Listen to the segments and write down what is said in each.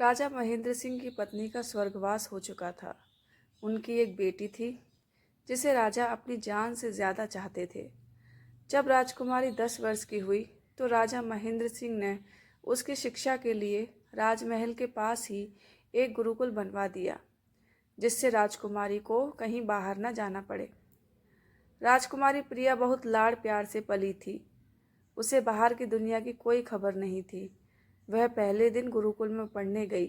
राजा महेंद्र सिंह की पत्नी का स्वर्गवास हो चुका था। उनकी एक बेटी थी जिसे राजा अपनी जान से ज़्यादा चाहते थे। जब राजकुमारी 10 वर्ष की हुई तो राजा महेंद्र सिंह ने उसकी शिक्षा के लिए राजमहल के पास ही एक गुरुकुल बनवा दिया, जिससे राजकुमारी को कहीं बाहर न जाना पड़े। राजकुमारी प्रिया बहुत लाड़ प्यार से पली थी। उसे बाहर की दुनिया की कोई खबर नहीं थी। वह पहले दिन गुरुकुल में पढ़ने गई।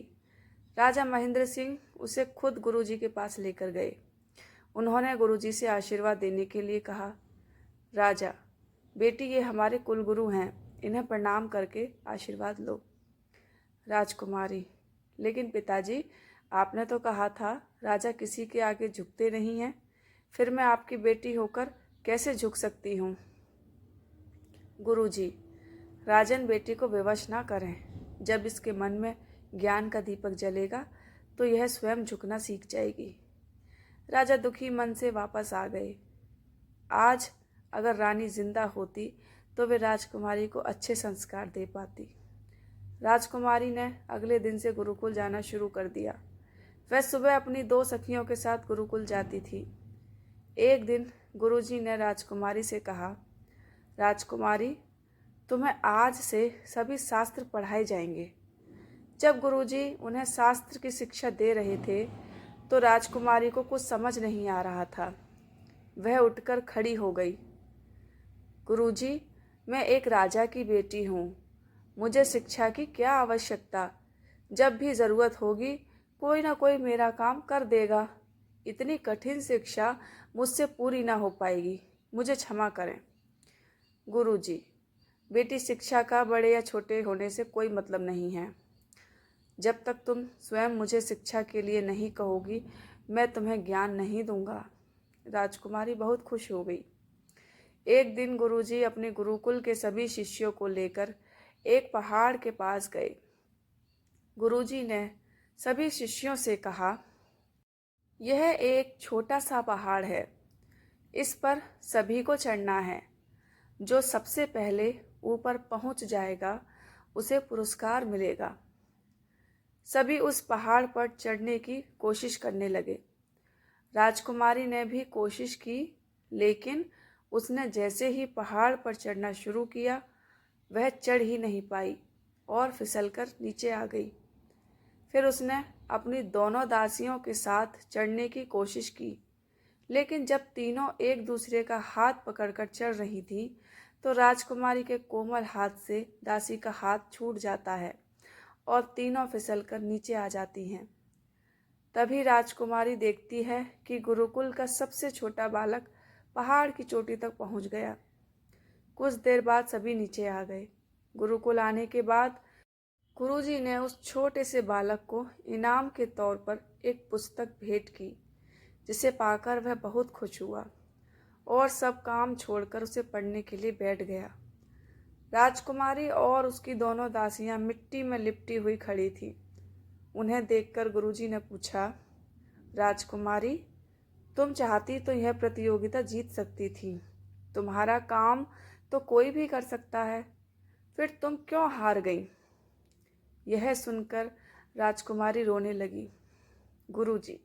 राजा महेंद्र सिंह उसे खुद गुरुजी के पास लेकर गए। उन्होंने गुरुजी से आशीर्वाद देने के लिए कहा, राजा बेटी, ये हमारे कुलगुरु हैं, इन्हें प्रणाम करके आशीर्वाद लो। राजकुमारी, लेकिन पिताजी, आपने तो कहा था राजा किसी के आगे झुकते नहीं हैं, फिर मैं आपकी बेटी होकर कैसे झुक सकती हूँ। गुरुजी, राजन बेटी को विवश ना करें। जब इसके मन में ज्ञान का दीपक जलेगा तो यह स्वयं झुकना सीख जाएगी। राजा दुखी मन से वापस आ गए। आज अगर रानी जिंदा होती तो वे राजकुमारी को अच्छे संस्कार दे पाती। राजकुमारी ने अगले दिन से गुरुकुल जाना शुरू कर दिया। वह सुबह अपनी 2 सखियों के साथ गुरुकुल जाती थी। एक दिन गुरुजी ने राजकुमारी से कहा, राजकुमारी, तुम्हें आज से सभी शास्त्र पढ़ाए जाएंगे। जब गुरुजी उन्हें शास्त्र की शिक्षा दे रहे थे तो राजकुमारी को कुछ समझ नहीं आ रहा था। वह उठकर खड़ी हो गई। गुरुजी, मैं एक राजा की बेटी हूँ। मुझे शिक्षा की क्या आवश्यकता? जब भी ज़रूरत होगी कोई ना कोई मेरा काम कर देगा। इतनी कठिन शिक्षा मुझसे पूरी ना हो पाएगी, मुझे क्षमा करें। गुरुजी, बेटी, शिक्षा का बड़े या छोटे होने से कोई मतलब नहीं है। जब तक तुम स्वयं मुझे शिक्षा के लिए नहीं कहोगी, मैं तुम्हें ज्ञान नहीं दूंगा। राजकुमारी बहुत खुश हो गई। एक दिन गुरुजी अपने गुरुकुल के सभी शिष्यों को लेकर एक पहाड़ के पास गए। गुरुजी ने सभी शिष्यों से कहा, यह एक छोटा सा पहाड़ है, इस पर सभी को चढ़ना है। जो सबसे पहले ऊपर पहुंच जाएगा उसे पुरस्कार मिलेगा। सभी उस पहाड़ पर चढ़ने की कोशिश करने लगे। राजकुमारी ने भी कोशिश की, लेकिन उसने जैसे ही पहाड़ पर चढ़ना शुरू किया वह चढ़ ही नहीं पाई और फिसलकर नीचे आ गई। फिर उसने अपनी दोनों दासियों के साथ चढ़ने की कोशिश की, लेकिन जब तीनों एक दूसरे का हाथ पकड़कर चढ़ रही थी तो राजकुमारी के कोमल हाथ से दासी का हाथ छूट जाता है और तीनों फिसलकर नीचे आ जाती हैं। तभी राजकुमारी देखती है कि गुरुकुल का सबसे छोटा बालक पहाड़ की चोटी तक पहुंच गया। कुछ देर बाद सभी नीचे आ गए। गुरुकुल आने के बाद गुरुजी ने उस छोटे से बालक को इनाम के तौर पर एक पुस्तक भेंट की, जिसे पाकर वह बहुत खुश हुआ और सब काम छोड़कर उसे पढ़ने के लिए बैठ गया। राजकुमारी और उसकी दोनों दासियां मिट्टी में लिपटी हुई खड़ी थीं। उन्हें देखकर गुरुजी ने पूछा, राजकुमारी, तुम चाहती तो यह प्रतियोगिता जीत सकती थी। तुम्हारा काम तो कोई भी कर सकता है, फिर तुम क्यों हार गई? यह सुनकर राजकुमारी रोने लगी। गुरुजी,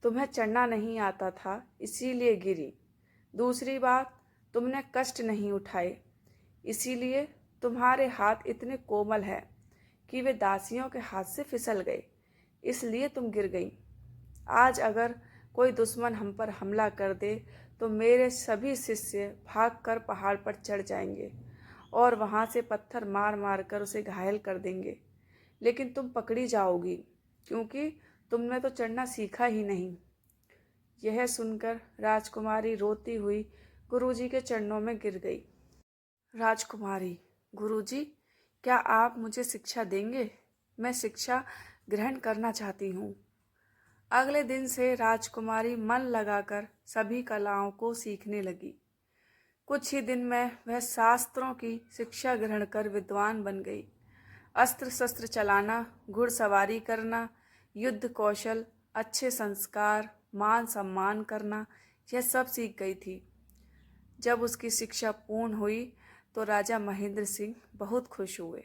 तुम्हें चढ़ना नहीं आता था इसीलिए गिरी। दूसरी बात, तुमने कष्ट नहीं उठाए, इसीलिए तुम्हारे हाथ इतने कोमल हैं कि वे दासियों के हाथ से फिसल गए, इसलिए तुम गिर गई। आज अगर कोई दुश्मन हम पर हमला कर दे तो मेरे सभी शिष्य भागकर पहाड़ पर चढ़ जाएंगे और वहां से पत्थर मार मार कर उसे घायल कर देंगे, लेकिन तुम पकड़ी जाओगी क्योंकि तुमने तो चढ़ना सीखा ही नहीं। यह सुनकर राजकुमारी रोती हुई गुरुजी के चरणों में गिर गई। राजकुमारी, गुरुजी, क्या आप मुझे शिक्षा देंगे? मैं शिक्षा ग्रहण करना चाहती हूँ। अगले दिन से राजकुमारी मन लगाकर सभी कलाओं को सीखने लगी। कुछ ही दिन में वह शास्त्रों की शिक्षा ग्रहण कर विद्वान बन गई। अस्त्र शस्त्र चलाना, घुड़सवारी करना, युद्ध कौशल, अच्छे संस्कार, मान सम्मान करना, यह सब सीख गई थी। जब उसकी शिक्षा पूर्ण हुई तो राजा महेंद्र सिंह बहुत खुश हुए।